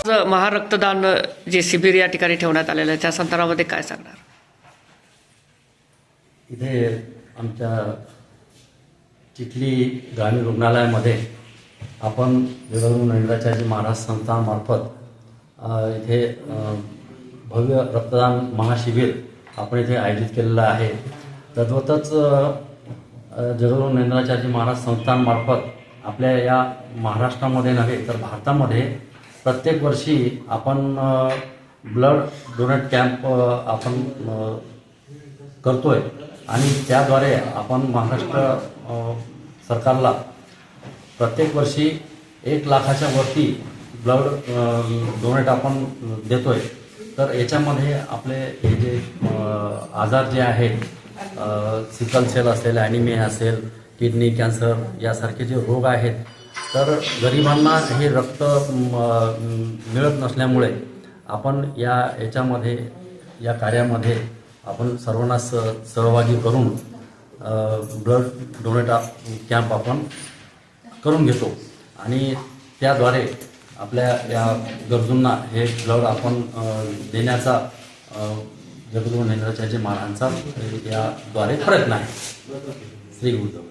महारक्तदान जे शिबिर या ठिकाणी ठेवण्यात आलेलं आहे त्या संदर्भामध्ये काय सांगणार? इथे आमच्या चिखली ग्रामीण रुग्णालयामध्ये आपण जगद्गुरू नरेंद्राचार्य महाराज संस्थांमार्फत इथे भव्य रक्तदान महाशिबिर आपण इथे आयोजित केलेलं आहे. तद्वतच जगद्गुरू नरेंद्राचार्य महाराज संस्थांमार्फत आपल्या या महाराष्ट्रामध्ये नव्हे तर भारतामध्ये प्रत्येक वर्षी आपण ब्लड डोनेट कॅम्प आपण करतोय आणि त्याद्वारे आपण महाराष्ट्र सरकारला प्रत्येक वर्षी 1 लाखाच्या वरती ब्लड डोनेट आपण देतोय. तर याच्यामध्ये आपले हे जे आजार जे आहेत सिकल सेल असेल, ॲनिमिया असेल, किडनी कॅन्सर यासारखे जे रोग आहेत, तर गरिबांना हे रक्त मिळत नसल्यामुळे आपण याच्यामध्ये या कार्यामध्ये आपण सर्वांना सहभागी करून ब्लड डोनेट कॅम्प आपण करून घेतो आणि त्याद्वारे आपल्या या गरजूंना हे ब्लड आपण देण्याचा जगद्गुरू नरेंद्राचार्य महाराजांचा याद्वारे प्रयत्न आहे. श्री गुरुदेव.